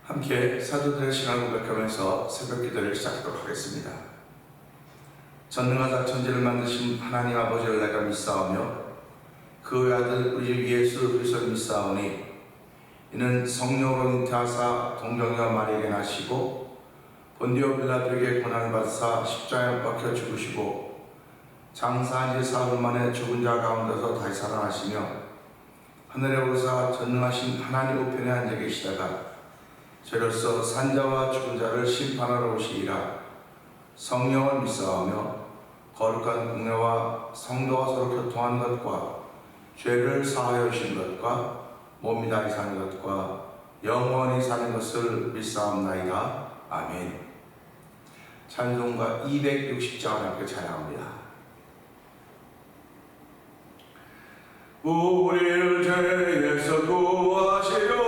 함께 사도들의 신앙을 고백하면서 새벽 기도를 시작하도록 하겠습니다. 전능하사 천지를 만드신 하나님 아버지를 내가 믿사오며 그 아들 우리 예수 그리스도를 믿사오니 이는 성령으로 잉태하사 동정녀 마리아에게 나시고 본디오 빌라도에게 고난을 받으사 십자가에 못 박혀 죽으시고 장사한 지 사흘 만에 죽은 자 가운데서 다시 살아나시며 하늘에 오르사 전능하신 하나님 우편에 앉아 계시다가 저로서 산자와 죽은 자를 심판하러 오시리라. 성령을 믿사오며 거룩한 공회와 성도가 서로 교통하는 것과 죄를 사하여 주신 것과 몸이 다시 사는 것과 영원히 사는 것을 믿사옵나이다. 아멘. 찬송가 260장을 함께 찬양합니다. 우리를 죄에서 구하시려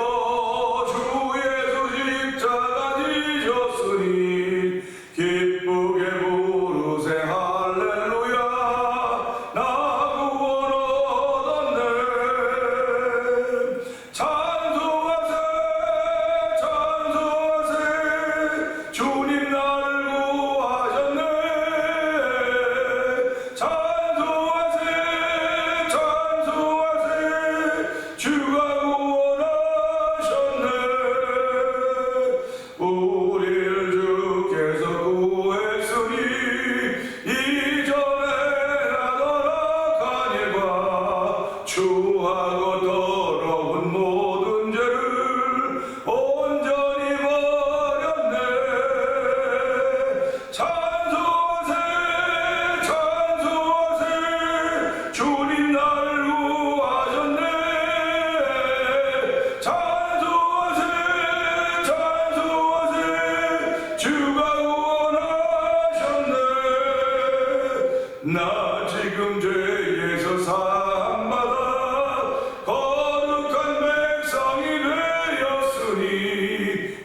나 지금 죄에서 사함받아 거룩한 백성이 되었으니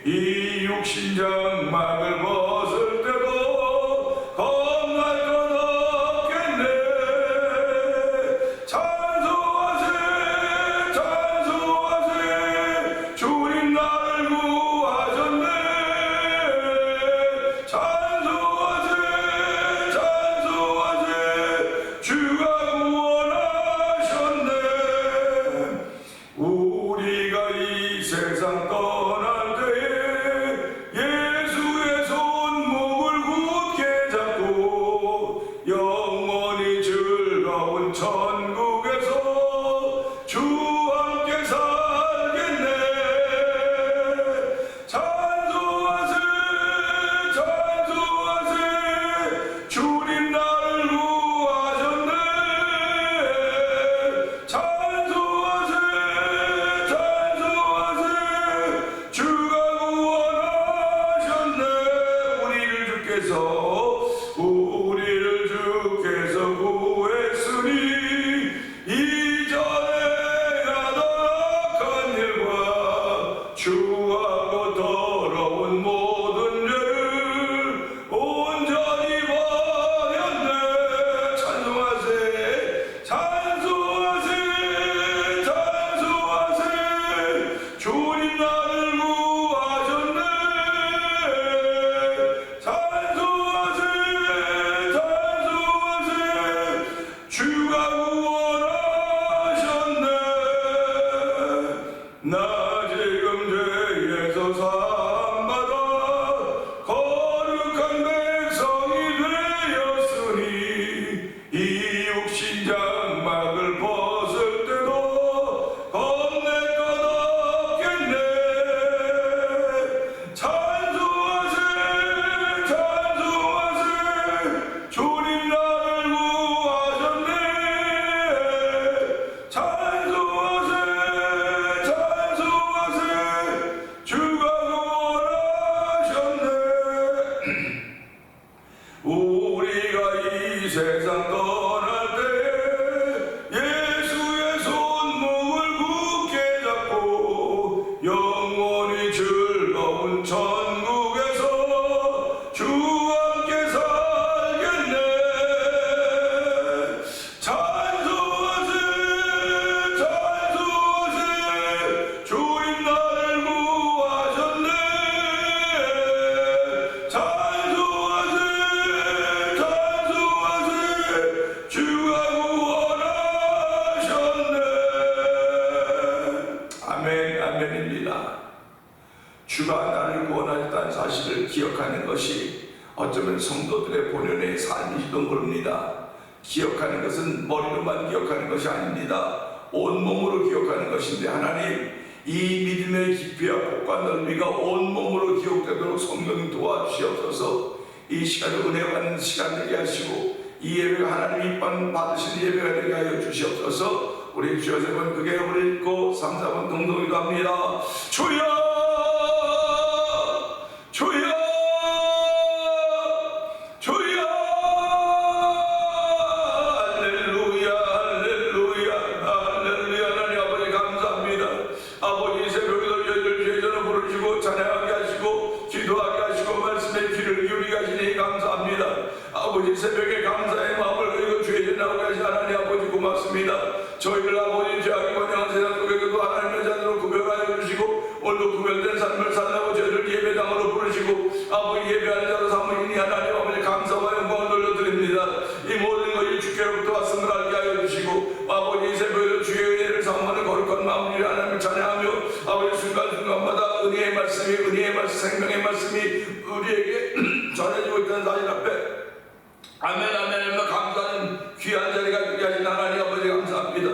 이 육신 장막을 벗을 때도 겁날 것 없겠네. 찬송하세 찬송하세 주님 나를 구하셨네. 주가 구원하셨네. 우리가 이 세상 떠날 때에 예수의 손목을 굳게 잡고 영원히 즐거운 천국에서 주와 함께 살겠네. 찬송하세 찬송하세 주님 나를 구하셨네. 찬송하세 찬송하세 주가 구원하셨네. 우리를 주께서 구했으니 이전에 가던 악한 일과 추하고 더러운 모든 죄를 온전히 버렸네. 찬송하세 찬송하세 찬송하세 주님 나를 구하셨네. 찬송하세 찬송하세 주가 구원하셨네. 나 지금 죄에서 사함받아 거룩한 백성이 되었으니 이 육신 장막을 벗을 때도 겁낼 것 없겠네. 찬송하세 찬송하세 주님 나를 구하셨네. 찬송하세 찬송하세 주가 구원하셨네. 우리가 이 세상 떠날 때에 예수의 손목을 굳게 잡고 영원히 즐거운 천국에서 주와 함께 살겠네. 찬송하세 찬송하세 주님 나를 구하셨네. 주가 나를 구원하셨다는 사실을 기억하는 것이 어쩌면 성도들의 본연의 삶이지도 모릅니다. 기억하는 것은 머리로만 기억하는 것이 아닙니다. 온몸으로 기억하는 것인데, 하나님 이 믿음의 깊이와 폭과 넓이가 온몸으로 기억되도록 성령 도와주시옵소서. 이 시간을 은혜 받는 시간 되게 하시고, 이 예배가 하나님이 받으신 예배가 되게 하여 주시옵소서. 우리 주여 세 번 크게 우리 읽고 3, 4번 동동 기도합니다. 주여 주여 주여 할렐루야 할렐루야 할렐루야. 하나님 아버지 감사합니다. 아버지 새벽에도 저희들 죄전을 부르시고 찬양하게 하시고 기도하게 하시고 말씀에 귀를 기울이게 하시니 감사합니다. 아버지 새벽에 감사의 마음을 그리고 죄전 나오게 하신 하나님 아버지 고맙습니다. 저희를 아버지 죄악이 번영한 세상 속에서도 하나님의 자녀로 구별하여 주시고 오늘도 구별된 삶을 살라고 저희를 예배당으로 부르시고 아버지 예배하는 자로 삼으시니 하나님 아버지 감사와 영광을 돌려드립니다. 이 모든 것이 주께로부터 왔음을 알게 하여 주시고 아버지 새벽에도 주의 은혜를 사모하는 거룩한 마음으로 하나님을 찬양하며 아버지 순간순간마다 은혜의 말씀 생명의 말씀이 우리에게 전해지고 있다는 사실 앞에 아멘 아멘 감사하는 귀한 자리가 되게 하신 하나님 아버지 감사합니다.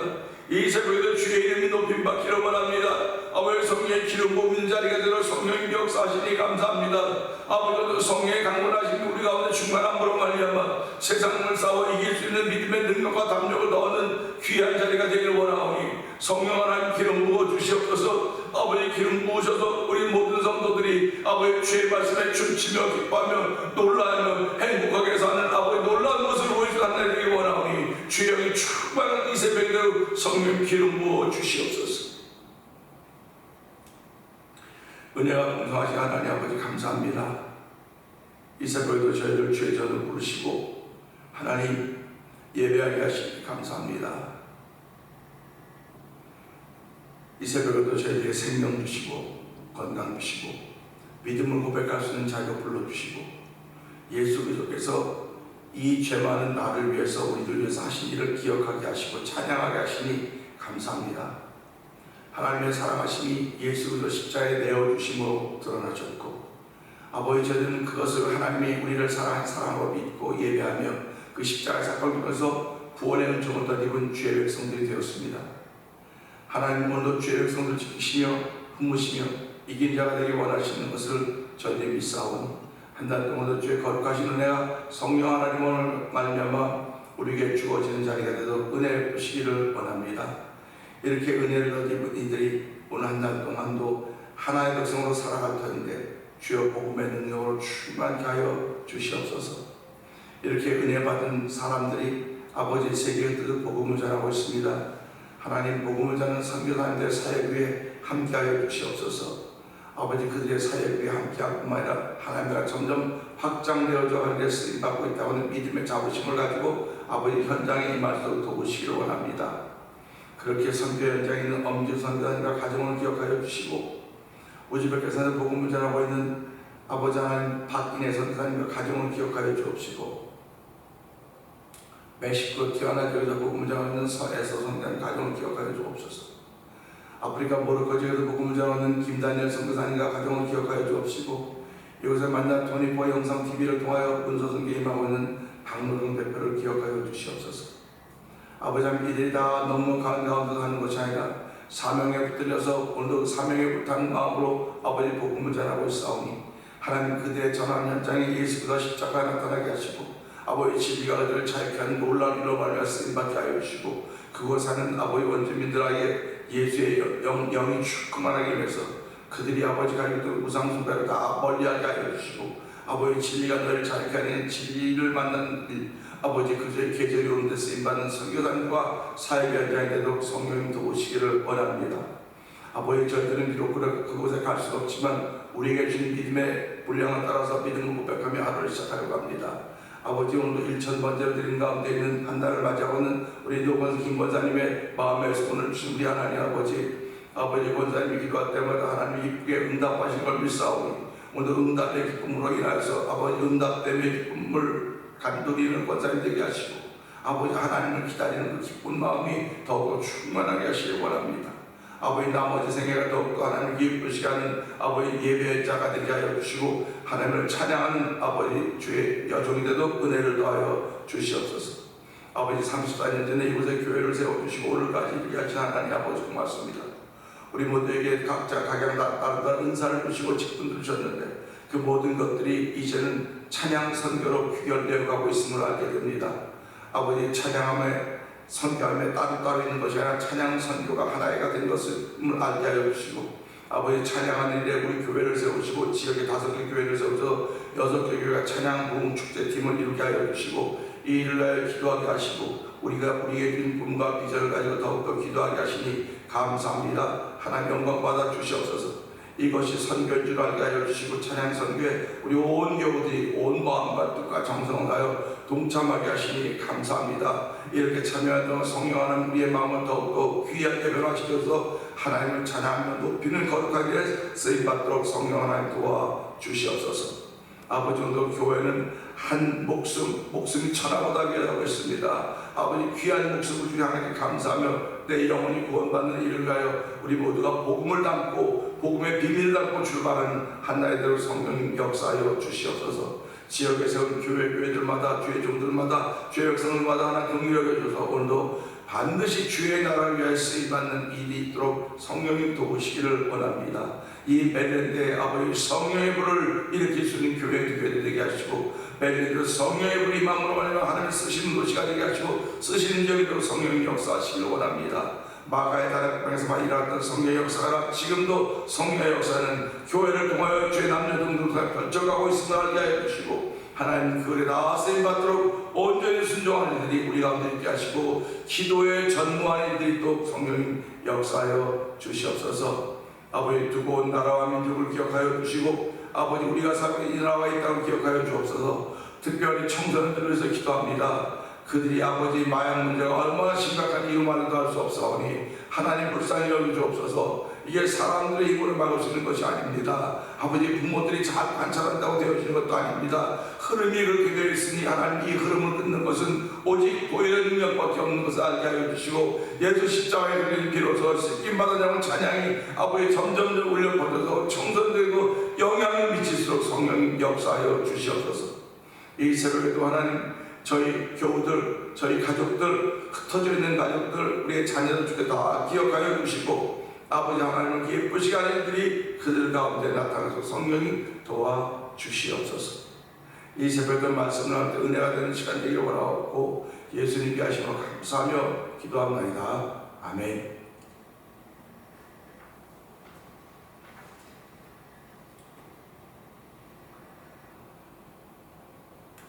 이 새벽에도 주의 이름이 높임 받기를 원합니다. 아버지 성령의 기름 부은 자리가 되도록 성령의 역사하시니 감사합니다. 아버지 성령의 강건하신 우리 가운데 충만함으로 말미암아 세상을 싸워 이길 수 있는 믿음의 능력과 담력을 넣는 귀한 자리가 되기를 원하오니 성령 하나님 기름 부어 주시옵소서. 아버지 기름 부으셔서 우리 모든 성도들이 아버지 주의 말씀에 춤추며 기뻐하며 놀라며 행복하게 사는 아버지 놀라운 것을 보여주는 하나님 되기를 원하오니 주의 영이 충만한 이 새벽에도 성령 기름 부어 주시옵소서. 은혜가 풍성하신 하나님 아버지 감사합니다. 이 새벽에도 저희들 주의 전을 부르시고 하나님 예배하게 하시니 감사합니다. 이 새벽에도 저희에게 생명 주시고 건강 주시고 믿음을 고백할 수 있는 자격 불러주시고 예수 그리스도께서 이 죄 많은 나를 위해서 우리들 위해서 하신 일을 기억하게 하시고 찬양하게 하시니 감사합니다. 하나님의 사랑하심이 예수 그리스도 십자가에 내어주심으로 드러나셨고 아버지 저희는 그것을 하나님이 우리를 사랑한 사랑으로 믿고 예배하며 그 십자가의 사건을 통해서 구원의 은총을 덧입은 주의 백성들이 되었습니다. 하나님 오늘도 주의 백성들을 지키시며 품으시며 이긴 자가 되길 원하시는 것을 저희들이 믿사오니 한 달 동안도 주의 거룩하신 은혜가 성령 하나님 오늘 말미암아 우리에게 주어지는 자리가 되도록 은혜를 주시기를 원합니다. 이렇게 은혜를 얻은 이들이 오늘 한 달 동안도 하나의 백성으로 살아갈 터인데 주여 복음의 능력으로 충만케 하여 주시옵소서. 이렇게 은혜 받은 사람들이 아버지 세계에 뜨듯 복음을 전하고 있습니다. 하나님 복음을 전하는 선교사님들의 사역 위에 함께하여 주시옵소서. 아버지 그들의 사역 위에 함께할 뿐만 아니라 하나님과 점점 확장되어져 가는 데 쓰임받고 있다고 하는 믿음의 자부심을 가지고 아버지 현장에 임하도록 도우시기를 원합니다. 그렇게 선교 현장에 있는 엄주 선교사님과 가정을 기억하여 주시고 우즈베키스탄에서 복음을 전하고 있는 아버지 하나님 박인혜 선교사님과 가정을 기억하여 주옵시고 멕시코 티아나 지역에서 복음을 전하고 있는 서에서 선교사님 가정을 기억하여 주옵소서. 아프리카 모로코 지역에서 복음을 전하는 김다니엘 선교사님과 가정을 기억하여 주옵시고 이곳에 만난 토니포 영상TV를 통하여 문서선교 임하고 있는 박노동 대표를 기억하여 주시옵소서. 아버지 하나님 이들이 다 넉넉한 가운데 하는 것이 아니라 사명에 붙들려서 오늘도 사명에 불타는 마음으로 아버지 복음을 전하고 있사오니 하나님 그들의 전하는 현장에 예수 그리스도 십자가에 나타나게 하시고 아버지 진리가 그들을 자유케 하는 놀라운 일로 말미암아 쓰임받게 하여 주시고 그곳 사는 아버지 원주민들에게 예수의 영이 충만하게 임해서 그들이 아버지 가지고 있던 우상숭배를 다 멀리하게 하여 주시고 아버지 진리가 너를 자유케 하는 진리를 만나는 일 아버지 그들의 계절이 오는 데 쓰임받는 선교단과 사역 현장에 되도록 성령님 도우시기를 원합니다. 아버지 저희들은 비록 그곳에 갈 수 없지만 우리에게 주신 믿음의 분량을 따라서 믿음을 고백하며 하루를 시작하려고 합니다. 아버지 오늘도 1000번째로 드린 가운데 있는 한 달을 맞이하고 있는 우리 노건수 김 권사님의 마음의 소원을 주신 우리 하나님 아버지 권사님이 기도할 때마다 하나님이 이쁘게 응답하신 걸 믿사오니 오늘도 응답의 기쁨으로 인하여서 아버지 응답됨의 기쁨을 간두리는 권사님 되게 하시고 아버지 하나님을 기다리는 그 기쁜 마음이 더욱 충만하게 하시길 원합니다. 아버지 나머지 생애가 더욱더 하나님을 기쁘시게 하는 아버지 예배의 자가 되게 하여 주시고 하나님을 찬양하는 아버지 주의 여종인데도 은혜를 더하여 주시옵소서. 아버지 34년 전에 이곳에 교회를 세워주시고 오늘까지 이렇게 하신 하나님 아버지 고맙습니다. 우리 모두에게 각자 각양 다른 은사를 주시고 직분을 주셨는데 그 모든 것들이 이제는 찬양 선교로 귀결되어 가고 있음을 알게 됩니다. 아버지 찬양함에 선교함에 따로 있는 것이 아니라 찬양 선교가 하나가 된 것을 알게 하여 주시고 아버지 찬양하는 일에 우리 교회를 세우시고 지역에 5개 교회를 세워서 6개 교회가 찬양 부흥 축제팀을 이루게 하여 주시고 이 일을 위하여 기도하게 하시고 우리가 우리의 준 꿈과 비전을 가지고 더욱더 기도하게 하시니 감사합니다. 하나님 영광 받아 주시옵소서. 이것이 선교인 줄 알게 하여 주시고 찬양 선교에 우리 온 교우들이 온 마음과 뜻과 정성을 다하여 동참하게 하시니 감사합니다. 이렇게 참여하던 성령 하나님 우리의 마음을 더욱더 귀하게 변화시켜서 하나님을 찬양하며 높이는 거룩한 일에 쓰임받도록 성령 하나님 도와 주시옵소서. 아버지 오늘 교회는 한 목숨이 천하보다 귀하다고 했습니다. 아버지 귀한 목숨을 주여 하나님께 감사하며 내 영혼이 구원받는 일을 위하여 우리 모두가 복음을 담고 복음의 비밀을 담고 출발하는 한나의 대로 성령님 역사하여 주시옵소서. 지역에 세운 교회들마다 주의 종들마다 주의 백성들마다 하나 긍휼히 여겨줘서 오늘도 반드시 주의 나라를 위하여 쓰임받는 일이 있도록 성령님 도우시기를 원합니다. 이 메릴랜드에 아버지 성령의 불을 일으킬 수 있는 교회들이 되게 하시고 메릴랜드 성령의 불이 임함으로 하나님 쓰시는 도시가 되게 하시고 쓰시는 지역에도 성령님 역사하시기를 원합니다. 마가의 다락방에서 일어났던 성령의 역사가 지금도 성령의 역사는 교회를 통하여 주의 남녀 등등을 펼쳐가고 있음을 알게 하여 주시고 하나님 그 글에 다 쓰임받도록 온전히 순종하는 이들이 우리 가운데 있게 하시고 기도에 전무하는 이들이 또 성령님 역사하여 주시옵소서. 아버지 두고 온 나라와 민족을 기억하여 주시고 아버지 우리가 살고 이 나라와 이 땅을 기억하여 주옵소서. 특별히 청소년들을 위해서 기도합니다. 그들이 아버지 마약 문제가 얼마나 심각한지 이 말도 할 수 없사오니 하나님 불쌍히 여겨주옵소서. 이게 사람들의 힘으로 막을 수 있는 것이 아닙니다. 아버지 부모들이 잘 관찰한다고 되어지는 것도 아닙니다. 흐름이 그렇게 되어 있으니 하나님 이 흐름을 끊는 것은 오직 보이는 능력밖에 없는 것을 알게 하여 주시고 예수 십자가의 그림 비로소 씻김받은 자는 찬양이 아버지 점점 울려 퍼져서 청선되고 영향을 미칠수록 성령님 역사하여 주시옵소서. 이 새벽에도 하나님 저희 교우들, 저희 가족들, 흩어져 있는 가족들, 우리의 자녀들 중에 다 기억하여 주시고 아버지 하나님을 기쁘시게 하는 일들이 그들 가운데 나타나서 성령이 도와 주시옵소서. 이 새벽에 말씀을 할 때 은혜가 되는 시간 되기를 원하옵고 예수님께 하심을 감사하며 기도합니다. 아멘.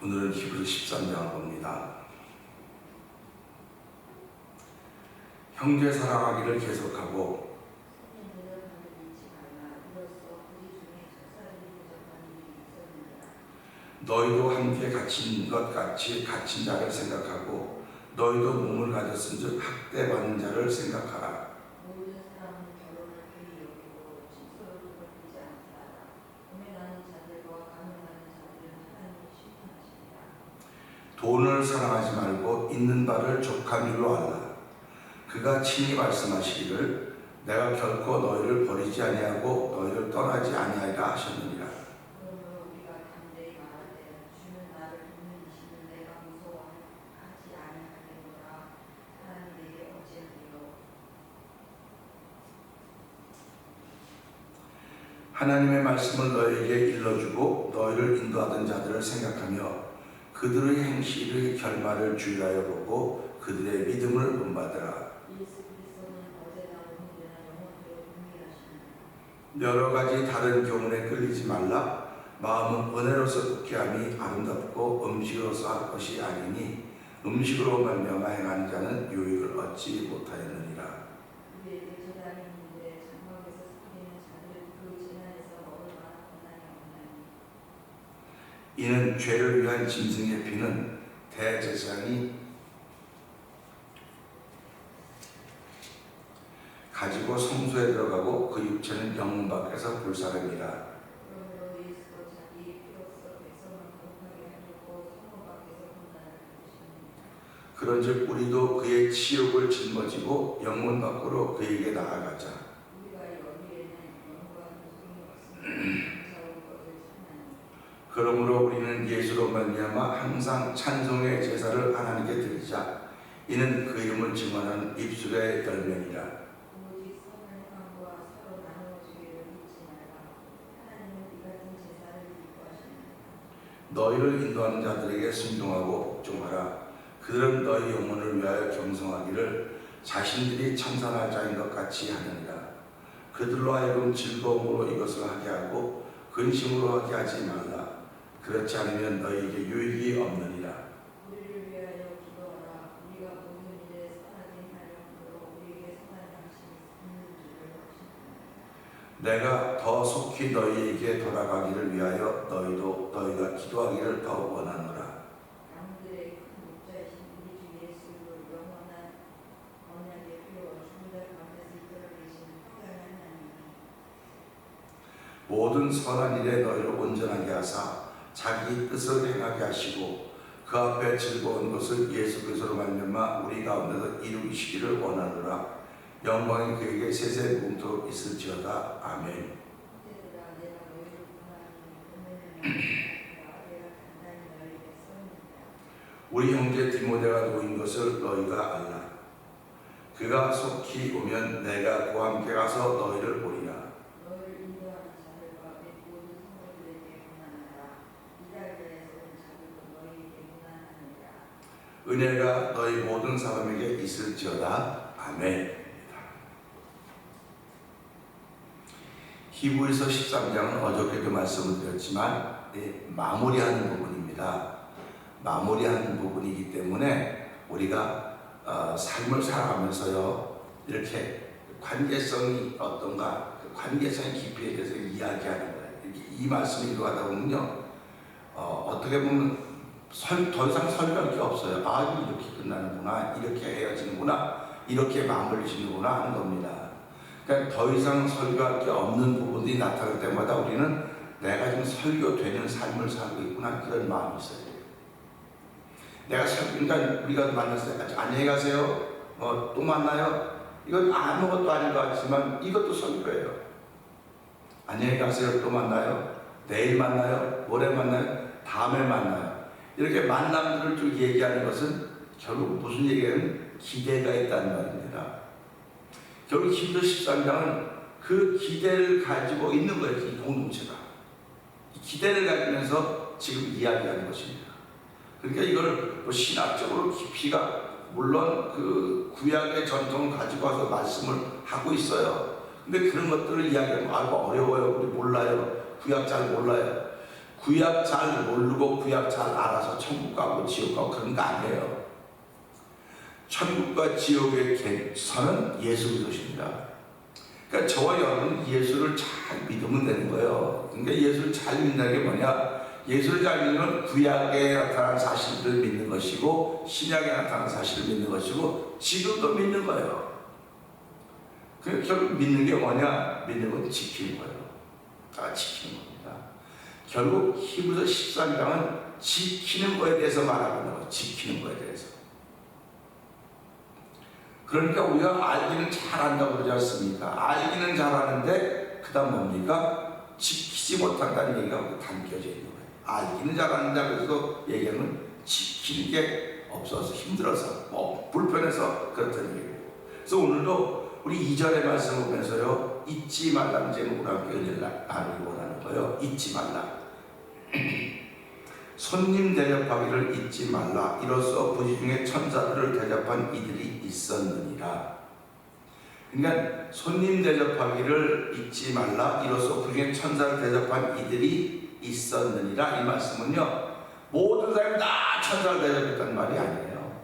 오늘은 히브리 13장을 봅니다. 형제 사랑하기를 계속하고 너희도 함께 갇힌 것 같이 갇힌 자를 생각하고 너희도 몸을 가졌은즉 학대받는 자를 생각하라. 모든 사람은 결혼을 귀히 여기고 친서를 더럽히지 않다. 음행하는 자들과 간음하는 자들은 하나님이 심판하시리라. 돈을 사랑하지 말고 있는 바를 족한 줄로 알라. 그가 친히 말씀하시기를 내가 결코 너희를 버리지 아니하고 너희를 떠나지 아니하리라 하셨느니라. 그러므로 우리가 담대히 말하되 주는 나를 돕는 이시는 내가 무서워하지 아니하겠노라. 하나님에게 어찌하리요. 하나님의 말씀을 너희에게 일러주고 너희를 인도하던 자들을 생각하며 그들의 행실의 결말을 주의하여 보고 그들의 믿음을 본받으라. 예수 그리스도는 어제나 오늘이나 영원토록 동일하시니라. 여러 가지 다른 교훈에 끌리지 말라. 마음은 은혜로서 국회함이 아름답고 음식으로서 할 것이 아니니 음식으로 말미암아 행하는 자는 유익을 얻지 못하였느니라. 우리에게 재단이 있는데 장막에서 스크리는 자들은 그 재단에서 먹을 만한 권한이 없나니 이는 죄를 위한 짐승의 피는 대제사장이 가지고 성소에 들어가고 그 육체는 영문 밖에서 불사릅니다. 그러므로 예수도 자기의 피로써 백성을 거룩하게 하려고 성문 밖에서 분단을 가르치십니다. 그런즉 우리도 그의 치욕을 짊어지고 영문 밖으로 그에게 나아가자. 우리가 여기에는 영광 소용이 없으니 감사할 것을 찾나니 그러므로 우리는 예수로 말미암아 항상 찬송의 제사를 하나님께 드리자. 이는 그 이름을 증언하는 입술의 열매니라. 오직 선을 행함과 서로 나누어 주기를 잊지 말라. 하나님은 이 같은 제사를 기뻐하시나이다. 너희를 인도하는 자들에게 순종하고 복종하라. 그들은 너희 영혼을 위하여 경성하기를 자신들이 청산할 자인 것 같이 하느니라. 그들로 하여금 즐거움으로 이것을 하게 하고 근심으로 하게 하지 말라. 그렇지 않으면 너희에게 유익이 없느니라. 우리를 위하여 기도하라. 우리가 모든 일에 선하게 하려 함으로 우리에게 선한 당신이 있는 줄을 확신하노라. 내가 더 속히 너희에게 돌아가기를 위하여 너희가 기도하기를 더 원하노라. 양들의 큰 목자이신 우리 주 예수를 영원한 언약의 피로 죽은 자 가운데서 이끌어 계시는 평강의 하나님이 모든 선한 일에 너희를 온전하게 하사 자기 뜻을 행하게 하시고 그 앞에 즐거운 것을 예수 그리스도로 말미암아 우리 가운데서 이루시기를 원하노라. 영광이 그에게 세세 무궁토록 있을지어다. 아멘. 형제들아 내가 너희를 구하니 내가 단단히 너희에게 써입니다. 우리 형제 디모데가 놓인 것을 너희가 알라. 그가 속히 오면 내가 그와 함께 가서 너희를 보리라. 너희를 인도하는 자들과 및 모든 성도들에게 문안하라. 이달들에서는 자들도 너희에게 문안하느니라. 은혜가 너희 모든 사람에게 있을지어다. 아멘. 히브리서 13장은 어저께도 말씀을 드렸지만 마무리하는 부분입니다. 마무리하는 부분이기 때문에 우리가 삶을 살아가면서요 이렇게 관계성이 어떤가, 그 관계성의 깊이에 대해서 이야기하는 거예요. 이 말씀을 읽어가다 보면요 어떻게 보면 더 이상 설명할 게 없어요. 아 이렇게 끝나는구나, 이렇게 헤어지는구나, 이렇게 마무리 짓는구나 하는 겁니다. 그러니까 더 이상 설교할 게 없는 부분들이 나타날 때마다 우리는 내가 지금 설교되는 삶을 살고 있구나, 그런 마음이 있어야 돼요. 내가 그러니까 우리가 만났을 때 안녕히 가세요, 또 만나요, 이건 아무것도 아닌 것 같지만 이것도 설교예요. 안녕히 가세요, 또 만나요, 내일 만나요, 모레 만나요, 다음에 만나요. 이렇게 만남들을 쭉 얘기하는 것은 결국 무슨 얘기냐면 기대가 있다는 말입니다. 결국 히브리서 13장은 그 기대를 가지고 있는 거예요. 이 공동체가 이 기대를 가지면서 지금 이야기하는 것입니다. 그러니까 이걸 뭐 신학적으로 깊이가 물론 그 구약의 전통을 가지고 와서 말씀을 하고 있어요. 근데 그런 것들을 이야기하면 아이고 어려워요, 우리 몰라요, 구약 잘 몰라요. 구약 잘 모르고 구약 잘 알아서 천국 가고 지옥 가고 그런 거 아니에요. 천국과 지옥의 선은 예수 그리스도십니다. 그러니까 저와 여러분은 예수를 잘 믿으면 되는 거예요. 그러니까 예수를 잘 믿는 게 뭐냐? 예수를 잘 믿으면 구약에 나타난 사실들을 믿는 것이고 신약에 나타난 사실을 믿는 것이고 지금도 믿는 거예요. 그러니까 결국 믿는 게 뭐냐? 믿는 건 지키는 거예요. 다 지키는 겁니다. 결국 히브리서 13장은 지키는 거에 대해서 말하고 있는 거예요. 지키는 거에 대해서. 그러니까 우리가 알기는 잘한다고 그러지 않습니까? 알기는 잘하는데 그 다음 뭡니까? 지키지 못한다는 얘기가 담겨져 있는 거예요. 알기는 잘하는데 그래서 얘기하면 지키는 게 없어서 힘들어서 불편해서 그렇다는 얘기예요. 그래서 오늘도 우리 2절의 말씀을 보면서요 잊지 말라는 제목으로 함께 은혜를 나누기 원하는 거예요. 잊지 말라. 손님 대접하기를 잊지 말라. 이로써 부지 중에 천사들을 대접한 이들이 있었느니라. 그러니까 손님 대접하기를 잊지 말라. 이로써 부지 중에 천사를 대접한 이들이 있었느니라. 이 말씀은요 모든 사람이 다 천사를 대접했다는 말이 아니에요.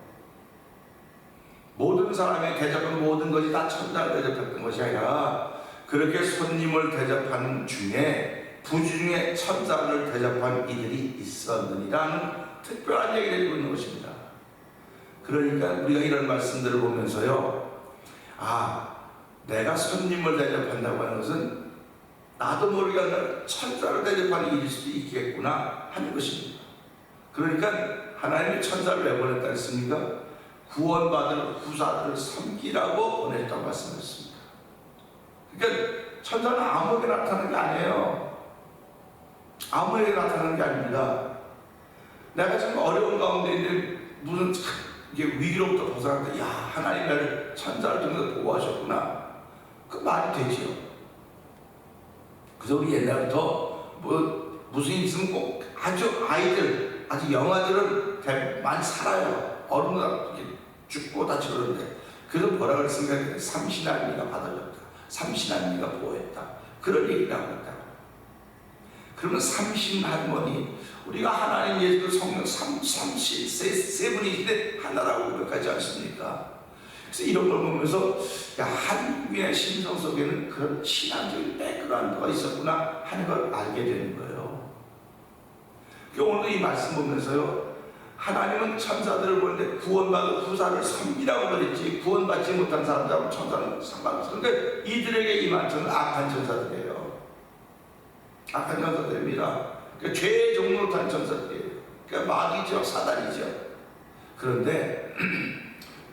모든 사람의 대접은 모든 것이 다 천사를 대접했던 것이 아니라 그렇게 손님을 대접하는 중에 부지 중에 천사를 대접한 이들이 있었느니라는 특별한 얘기를 해주고 있는 것입니다. 그러니까 우리가 이런 말씀들을 보면서요 내가 손님을 대접한다고 하는 것은 나도 모르게 천사를 대접하는 일일 수도 있겠구나 하는 것입니다. 그러니까 하나님이 천사를 왜 보냈다 했습니까? 구원받을 후사들을 섬기라고 보냈다고 말씀했습니다. 그러니까 천사는 아무에게 나타나는 게 아니에요. 아무에게 나타나는 게 아닙니다. 내가 지금 어려운 가운데 있는데 무슨 이게 위기로부터 벗어났는데 야 하나님 나를 천사를 통해서 보호하셨구나. 그 말이 되지요. 그래서 우리 옛날부터 뭐 무슨 일 있으면 꼭 아주 아이들 아주 영아들은 많이 살아요. 어른들 이렇게 죽고 다치고 그러는데 그래서 뭐라 그랬습니까? 삼신할미가 받아줬다. 삼신할미가 보호했다. 그런 얘기를 하고 있다. 그러면 삼신할머니 우리가 하나님 예수 성령 삼신 세 분이신데 하나라고 고백하지 않습니까? 그래서 이런 걸 보면서 야 한국인의 심성 속에는 그런 신앙적인 백그라운드가 있었구나 하는 걸 알게 되는 거예요. 오늘 이 말씀 보면서요 하나님은 천사들을 보는데 구원받은 후사를 섬기라고 그랬지 구원받지 못한 사람들하고 천사는 상관없어. 그러니까 이들에게 임한 천은 악한 천사들이에요. 악한 천사들입니다. 그러니까 죄의 종로를 탄 천사들이에요. 그러니까 마귀죠, 사단이죠. 그런데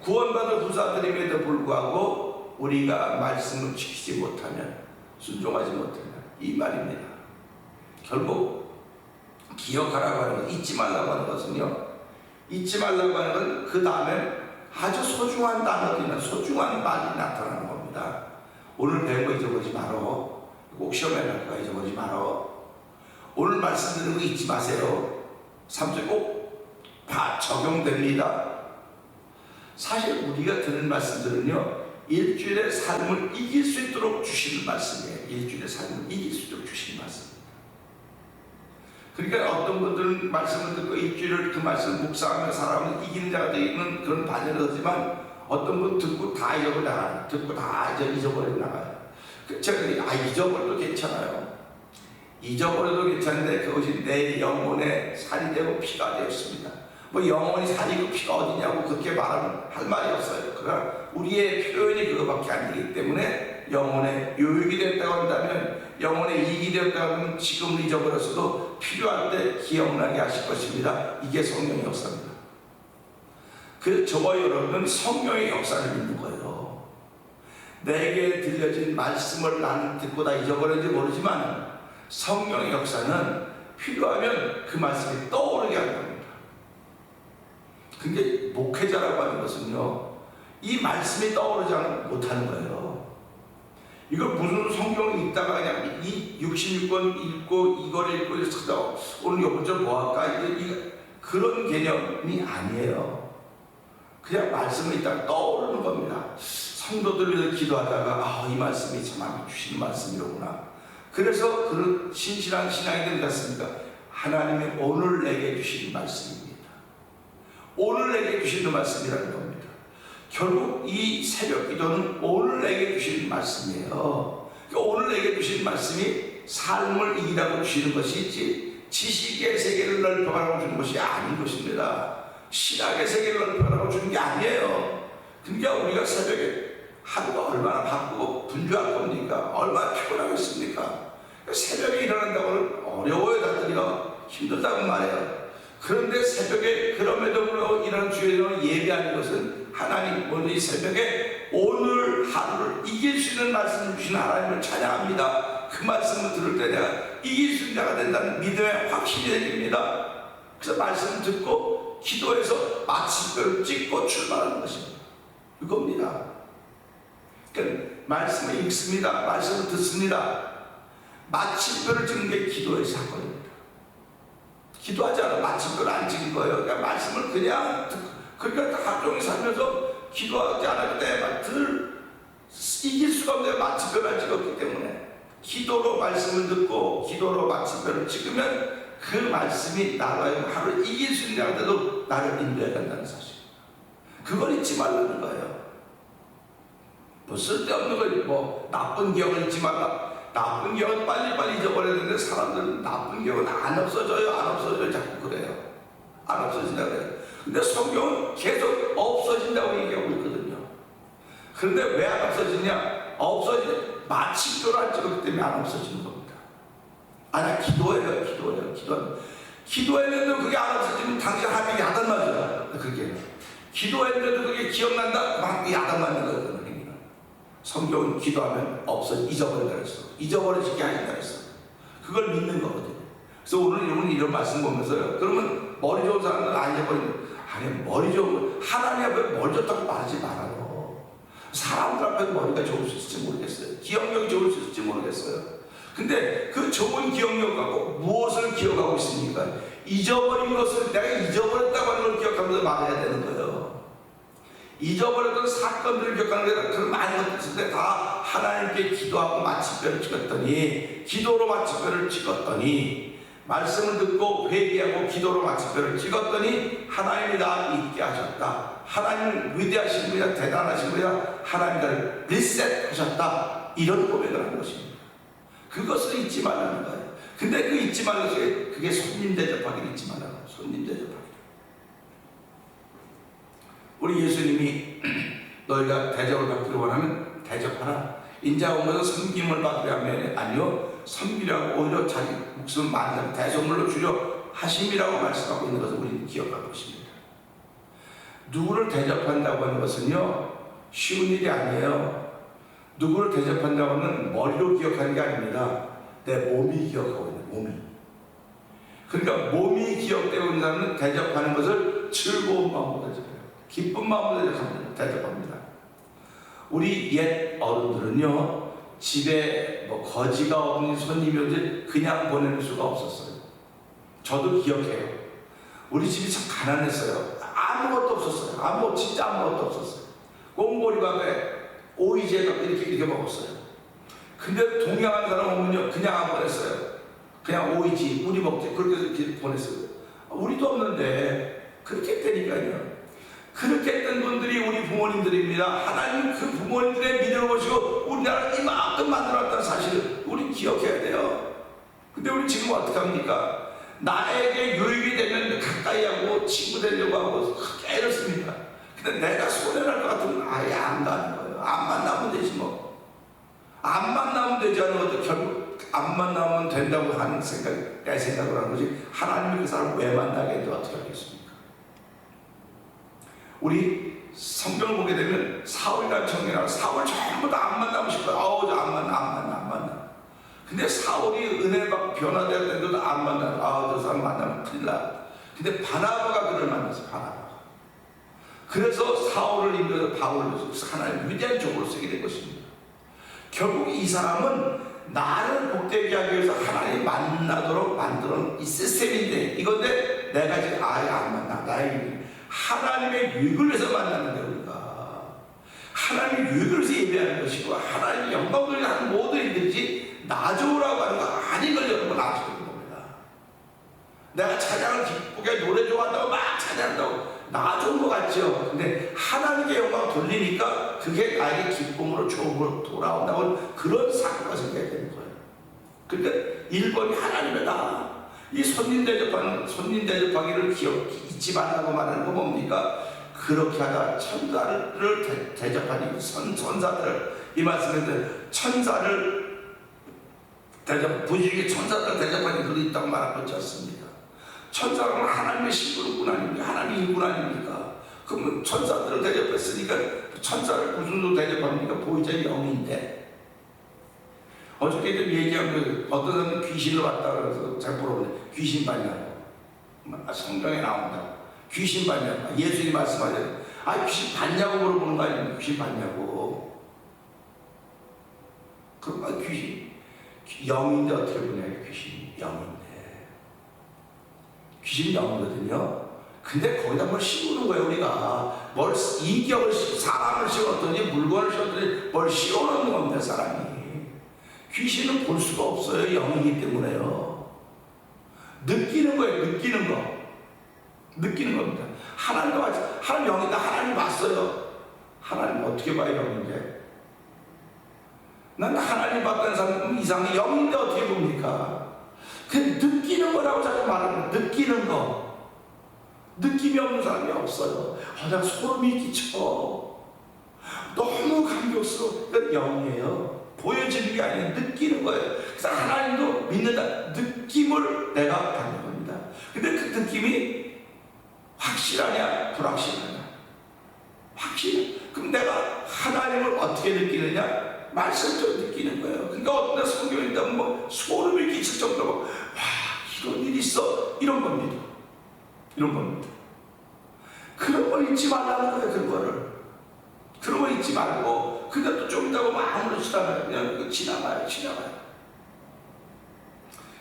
구원받은 후사들임에도 불구하고 우리가 말씀을 지키지 못하면 순종하지 못하면 이 말입니다. 결국 기억하라고 하는 것, 잊지 말라고 하는 것은요 잊지 말라고 하는 건 그 다음에 아주 소중한 단어들이나 소중한 말이 나타나는 겁니다. 오늘 배운 거 잊어버리지 말어. 꼭 시험에 갈 거야. 잊어버리지 말어. 오늘 말씀드리는 거 잊지 마세요. 3절 꼭 적용됩니다. 사실 우리가 듣는 말씀들은요 일주일의 삶을 이길 수 있도록 주시는 말씀이에요. 일주일의 삶을 이길 수 있도록 주시는 말씀입니다. 그러니까 어떤 분들은 말씀을 듣고 일주일을 그 말씀을 묵상하며 살아가면 이기는 자가 되는 그런 반열을 하지만 어떤 분은 듣고 다 잊어버리고 나가요. 듣고 다 잊어버리고 나가요. 제가 잊어버려도 괜찮아요. 잊어버려도 괜찮은데 그것이 내 영혼의 살이 되고 피가 되었습니다. 뭐 영혼이 살이고 피가 어디냐고 그렇게 말하면 할 말이 없어요. 그러나 우리의 표현이 그거밖에 안 되기 때문에 영혼의 요육이 됐다고 한다면 영혼의 이익이 됐다고 하면 지금은 잊어버렸어도 필요할 때 기억나게 하실 것입니다. 이게 성령의 역사입니다. 그래서 저와 여러분은 성령의 역사를 믿는 거예요. 내게 들려진 말씀을 나는 듣고 다 잊어버렸는지 모르지만 성령의 역사는 필요하면 그 말씀이 떠오르게 하는 겁니다. 근데 목회자라고 하는 것은요 이 말씀이 떠오르지 못하는 거예요. 이걸 무슨 성경이 있다가 그냥 이 66권 읽고 이걸 읽고 이래서 오늘 요번 좀 뭐 할까 이게 그런 개념이 아니에요. 그냥 말씀을 있다가 떠오르는 겁니다. 성도들 위해서 기도하다가 이 말씀이 참 하나님 주시는 말씀이로구나. 그래서 그런 신실한 신앙이 되지 않습니까? 하나님이 오늘 내게 주신 말씀입니다. 오늘 내게 주시는 말씀이라는 겁니다. 결국 이 새벽 기도는 오늘 내게 주시는 말씀이에요. 오늘 내게 주시는 말씀이 삶을 이기라고 주시는 것이지 지식의 세계를 넓혀가라고 주는 것이 아닌 것입니다. 신학의 세계를 넓혀가라고 주는 게 아니에요. 그러니까 우리가 새벽에 하루가 얼마나 바쁘고 분주할 겁니까? 얼마나 피곤하겠습니까? 새벽에 일어난다고는 어려워요. 다들이가 힘들다고 말해요. 그런데 새벽에 그럼에도 불구하고 이런 주일에 예배하는 것은 하나님 오늘 이 새벽에 오늘 하루를 이길 수 있는 말씀을 주신 하나님을 찬양합니다. 그 말씀을 들을 때 내가 이길 수 있는 자가 된다는 믿음의 확신이 생깁니다. 그래서 말씀을 듣고 기도해서 마침표를 찍고 출발하는 것입니다. 이겁니다. 그러니까 말씀을 읽습니다. 말씀을 듣습니다. 마침표를 찍는 게 기도의 사건입니다. 기도하지 않아 마침표를 안 찍은 거예요. 그러니까 말씀을 그냥 그러니까 하루 종일 살면서 기도하지 않을 때만 이길 수가 없는 마침표를 안 찍었기 때문에 기도로 말씀을 듣고 기도로 마침표를 찍으면 그 말씀이 나로 하루 이길 수 있는 자한테도 나를 인도해야 된다는 사실입니다. 그걸 잊지 말라는 거예요. 뭐 쓸데없는 걸 뭐 나쁜 기억을 잊지 말라. 나쁜 기억은 빨리빨리 잊어버려야 되는데 사람들은 나쁜 기억은 안 없어져요 자꾸 그래요. 안 없어진다고 그래요. 근데 성경은 계속 없어진다고 얘기하고 있거든요. 그런데 왜 안 없어지냐? 마침표를 안 찍었기 때문에 안 없어지는 겁니다. 기도했는데 그게 안 없어지면 당신 하백이 하단 말이야. 그렇게 기도했는데도 그게 기억난다? 막 야단 맞는 거예요. 그런 행위는. 성경은 기도하면 없어 잊어버린다 그랬어. 잊어버리지게 하신다 그랬어. 그걸 믿는 거거든요. 그래서 오늘 여러분 이런 말씀 보면서요. 그러면 머리 좋은 사람들은 안 잊어버리는. 아니 머리 좋은 하나님 앞에 머리 좋다고 말하지 말아요. 사람들 앞에 머리가 좋을 수 있을지 모르겠어요. 기억력이 좋을 수 있을지 모르겠어요. 근데 그 좋은 기억력 갖고 무엇을 기억하고 있습니까? 잊어버린 것을 내가 잊어버렸다고 하는 걸 기억하면서 말해야 되는 거예요. 잊어버렸던 사건들을 기억하는 게 아니라 그런 많은 것들 다 하나님께 기도하고 마침표를 찍었더니 기도로 마침표를 찍었더니 말씀을 듣고 회개하고 기도로 마침표를 찍었더니 하나님이 나 잊게 하셨다. 하나님은 위대하신 분이다. 대단하신 분이다. 하나님 나를 리셋하셨다. 이런 고백을 하는 것입니다. 그것을 잊지 말라는 거예요. 근데 그 잊지 말라는 것이 그게 손님 대접하기를 잊지 말라는 거예요. 손님 대접하기. 우리 예수님이 너희가 대접을 받기를 원하면 대접하라. 인자 오면서 섬김을 받으려 하면 아니요. 섬기라고 오히려 자기 목숨을 만든 대속물로 주려 하심이라고 말씀하고 있는 것을 우리는 기억하고 있습니다. 누구를 대접한다고 하는 것은요. 쉬운 일이 아니에요. 누구를 대접한다고 하면 머리로 기억하는 게 아닙니다. 내 몸이 기억하고 있는 몸이. 그러니까 몸이 기억되고 있는 사람은 대접하는 것을 즐거운 마음으로 대접해요. 기쁜 마음으로 대접합니다. 우리 옛 어른들은요. 집에 뭐 거지가 없는 손님이 오지 그냥 보내는 수가 없었어요. 저도 기억해요. 우리 집이 참 가난했어요. 아무것도 없었어요. 진짜 아무것도 없었어요. 꽁보리밥에 오이지에 이렇게 먹었어요. 근데 동양한 사람 오면요 그냥 안 보냈어요. 그냥 오이지 우리 먹지 그렇게 이렇게 보냈어요. 우리도 없는데 그렇게 했다니까요. 그렇게 했던 분들이 우리 부모님들입니다. 하나님 그 부모님들의 믿음을 보시고 우리나라를 이만큼 만들어놨다는 사실을 우리 기억해야 돼요. 근데 우리 지금 어떻게 합니까? 나에게 유익이 되면 가까이 하고 친구 되려고 하고 애를 씁니다. 근데 내가 손해날 것 같으면 아예 안 가는 거예요. 안 만나면 되지 뭐. 안 만나면 되지 않은 것도 결국 안 만나면 된다고 하는 생각, 내 생각을 하는 거지. 하나님이 그 사람을 왜 만나게 해도 어떻게 하겠습니까? 우리 성경을 보게 되면 사울이라는 청년이 사울 전부 다 안 만나고 싶어요. 저 안 만나. 근데 사울이 은혜 받고 변화되었는데도 안 만나. 저 사람 만나면 큰일 나. 근데 바나바가 그를 만났어요. 바나바가. 그래서 사울을 인도해서 바울을 하나님 위대한 종으로 쓰게 된 것입니다. 결국 이 사람은 나를 복되게 하기 위해서 하나님 만나도록 만들어놓은 이 시스템인데 이건데 내가 지금 아예 안 만나. 나의 하나님의 유익을 위해서 만나는데 우리가 하나님의 유익을 위해서 예배하는 것이고 하나님의 영광을 위해 하는 모든 일들이지 나 좋으라고 하는 거 아닌 걸 여러분 아시는 겁니다. 내가 찬양을 기쁘게 노래 좋아한다고 막 찬양한다고 나 좋은 것 같죠. 근데 하나님의 영광을 돌리니까 그게 나에게 기쁨으로 좋음으로 돌아온다고 그런 사고가 생겨야 되는 거예요. 그러니까 1번이 하나님이다. 이 손님 대접하기를 잊지 말라고 말하는 거 뭡니까? 그렇게 하다 천사를 대접하니 천사들을 이 말씀에서 천사를 부지중에 천사들을 대접하니 그도 있다고 말하고 있지 않습니까? 천사는 하나님의 신부는 아닙니까? 하나님의 일꾼 아닙니까? 그러면 천사들을 대접했으니까 천사를 무슨 대접합니까? 보이자 영인데 어저께도 얘기한 어떤 사람은 귀신을 봤다 그래서 잘 물어보네. 귀신 봤냐고. 성경에 나온다고. 귀신 봤냐고. 예수님이 말씀하잖아요. 귀신 봤냐고 물어보는 거 아니에요. 귀신 봤냐고. 그럼 귀신 영인데 어떻게 보냐. 귀신 영인데. 귀신이 영이거든요. 근데 거기다 뭘 씌우는 거예요. 우리가 뭘 인격을 사람을 씌웠더니 물건을 씌웠더니 뭘 씌워놓는 겁니다. 사람이. 귀신은 볼 수가 없어요. 영이기 때문에요. 느끼는 거예요. 느끼는 겁니다. 하나님과 같이 하나님 영이다. 하나님 봤어요. 하나님 어떻게 봐요? 영인데 난 하나님 봤다는 사람 이상이 영인데 어떻게 봅니까? 그 느끼는 거라고 자꾸 말하는 거예요. 느끼는 거. 느낌이 없는 사람이 없어요. 나 소름이 끼쳐. 너무 감격스러워. 그건 영이에요. 보여지는 게 아니라 느끼는 거예요. 그래서 하나님도 믿는다. 느낌을 내가 받는 겁니다. 근데 그 느낌이 확실하냐 불확실하냐 확신해. 그럼 내가 하나님을 어떻게 느끼느냐? 말씀을 느끼는 거예요. 그러니까 어떤 성경을 읽다 뭐 소름이 끼칠 정도로 와, 이런 일이 있어, 이런 겁니다. 이런 겁니다. 그런 걸 잊지 말라는 거예요. 그런 거 잊지 말고 그냥 또 좀 있다가 아무렇지도 않아요. 그냥 지나가요.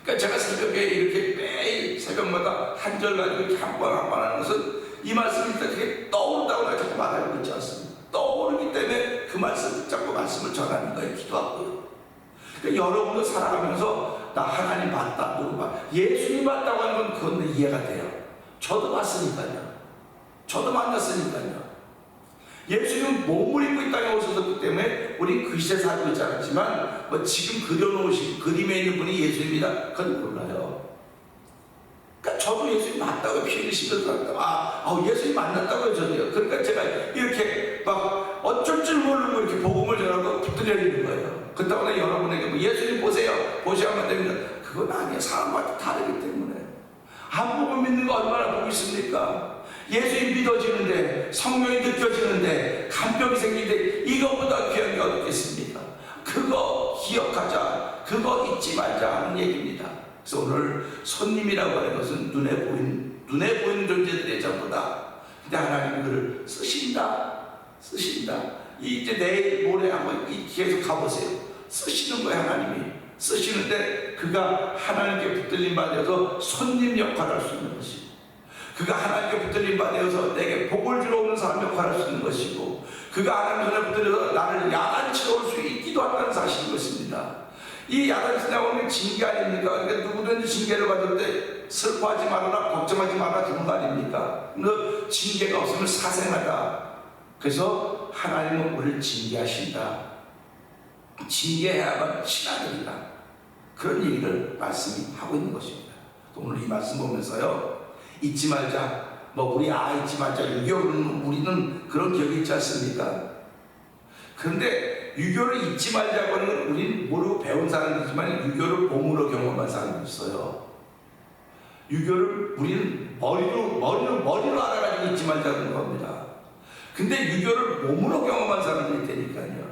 그러니까 제가 새벽에 이렇게 매일 새벽마다 한 절 가지고 이렇게 한 번 하는 것은 이 말씀이 그렇게 떠오른다고 내가 자꾸 말하고 있지 않습니다. 떠오르기 때문에 그 말씀 자꾸 말씀을 전하는 거예요. 기도하고요. 그러니까 여러분도 살아가면서 나 하나님 봤다, 누구 봐, 예수님 봤다고 하는 건 그건 이해가 돼요. 저도 봤으니까요. 저도 만났으니까요. 예수님은 몸을 입고 이 땅에 오셨기 때문에 우리 그 시대에 살고 있지 않았지만 뭐 지금 그려놓으신 그림에 있는 분이 예수님이다, 그건 몰라요. 그러니까 저도 예수님 맞다고 피 흘리시면서 예수님 만났다고요. 저도요. 그러니까 제가 이렇게 막 어쩔 줄 모르고 이렇게 복음을 전하고 붙들려 있는 거예요. 그렇다고 여러분에게 뭐 예수님 보세요, 보셔야만 됩니다, 그건 아니에요. 사람마다 다르기 때문에. 한 복음 믿는 거 얼마나 복이 있습니까? 예수님 믿어지는데, 성령이 느껴지는데, 간병이 생기는데 이거보다 귀한 게 어디 있겠습니까? 그거 기억하자, 그거 잊지 말자 하는 얘기입니다. 그래서 오늘 손님이라고 하는 것은 눈에 보이는 존재들의 전부다. 근데 하나님은 그를 쓰신다. 이제 내일 모레 한번 계속 가보세요. 쓰시는 거예요. 하나님이 쓰시는데 그가 하나님께 붙들림 받아서 손님 역할을 할 수 있는 것이고, 그가 하나님께 붙들림 받아서 내게 복을 주러 오는 사람 역할을 할 수 있는 것이고, 그가 하나님 손에 붙들려서 나를 야단치러 올 수 있기도 한다는 사실인 것입니다. 이 야단치러 오는 징계 아닙니까? 그러니까 누구든지 징계를 받을 때 슬퍼하지 말아라, 걱정하지 말아라, 그런 거 아닙니까? 그 징계가 없으면 사생하다. 그래서 하나님은 우리를 징계하신다. 징계해야만 친하니라. 그런 얘기를 말씀이 하고 있는 것입니다. 오늘 이 말씀 보면서요, 잊지 말자, 우리 잊지 말자, 유교는 우리는 그런 기억이 있지 않습니까? 그런데 유교를 잊지 말자고 하는 건 우리는 모르고 배운 사람이지만 유교를 몸으로 경험한 사람이 있어요. 유교를 우리는 머리로 알아가지고 잊지 말자는 겁니다. 근데 유교를 몸으로 경험한 사람들이 있다니까요.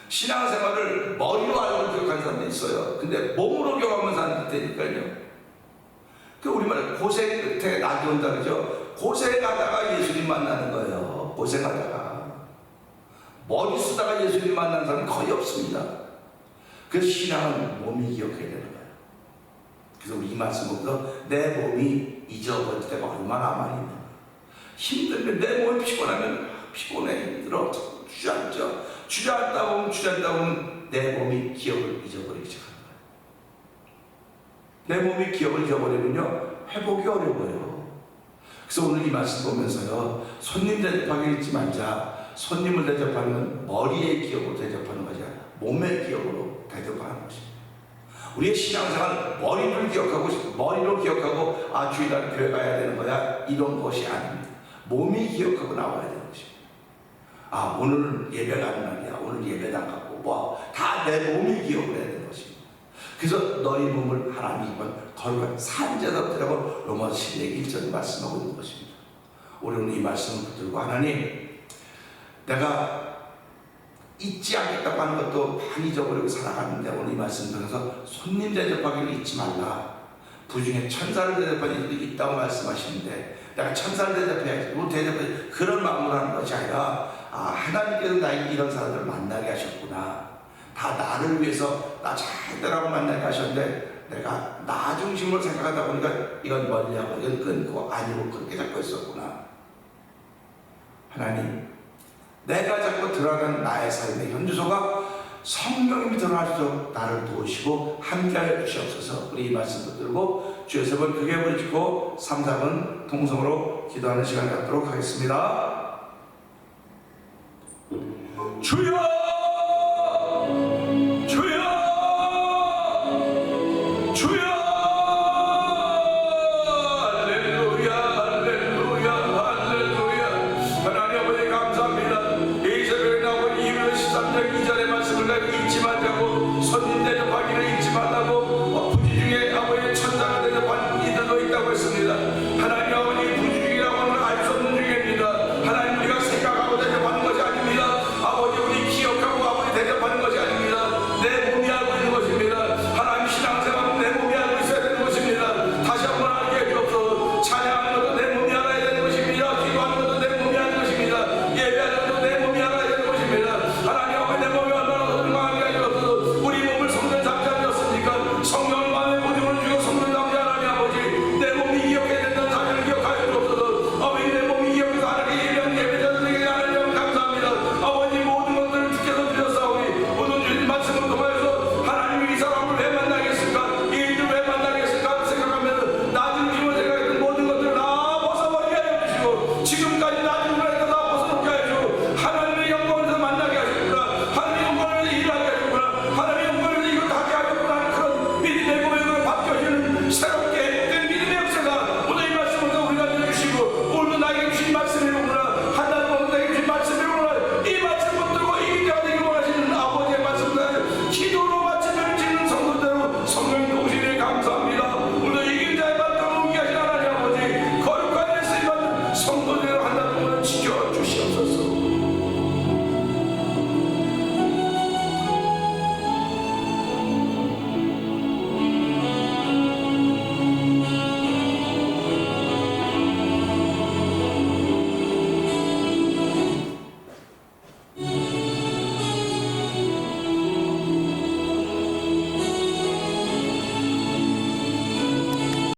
신앙생활을 머리로 알고 기억한 사람도 있어요. 근데 몸으로 경험한 사람도 있다니까요. 그 우리말 고생 끝에 낙이 온다 그러죠. 고생하다가 예수님 만나는 거예요. 고생하다가 머리 쓰다가 예수님 만나는 사람은 거의 없습니다. 그래서 신앙은 몸이 기억해야 되는 거예요. 그래서 우리 이 말씀 보면서 내 몸이 잊어버릴 때가 얼마나 많이 있는 거예요. 힘들면 내 몸이 피곤하면 피곤해, 힘들어, 주저앉다 보면 내 몸이 기억을 잊어버리기 시작합니다. 내 몸이 기억을 잊어버리면요, 회복이 어려워요. 그래서 오늘 이 말씀 보면서요, 손님 대접하기 잊지 말자. 손님을 대접하는 건 머리의 기억으로 대접하는 것이 아니라 몸의 기억으로 대접하는 것입니다. 우리의 신앙생활 머리로 기억하고 주일날 교회 가야 되는 거야, 이런 것이 아닙니다. 몸이 기억하고 나와야 되는 것입니다. 오늘은 예배 가는 날이야, 오늘 예배 나가고 다 내 몸이 기억을 해야 되는 것입니다. 그래서 너희 몸을 하나님이 거룩한 산제사라고 로마서 12장 1절에 말씀하고 있는 것입니다. 우리는 이 말씀을 붙들고 하나님, 내가 잊지 않겠다고 하는 것도 많이 잊어버리고 살아가는데 오늘 이 말씀 들어서 손님 대접하기를 잊지 말라. 부중에 천사를 대접하는 일이 있다고 말씀하시는데 내가 천사를 대접해야지, 대접해야지, 그런 마음으로 하는 것이 아니라 하나님께서 나에게 이런 사람들을 만나게 하셨구나. 다 나를 위해서 나 잘되라고 만나게 하셨는데 내가 나 중심으로 생각하다 보니까 이건 멀리하고 이건 끊고 아니고 그렇게 잡고 있었구나. 하나님, 내가 자꾸 드러나는 나의 삶의 현주소가 성령님이 드러나셔서 나를 도우시고 함께하여 주시옵소서. 우리 이 말씀 붙들고 주의 세 번 크게 부르짖고 3, 4번 통성으로 기도하는 시간 갖도록 하겠습니다. 주여!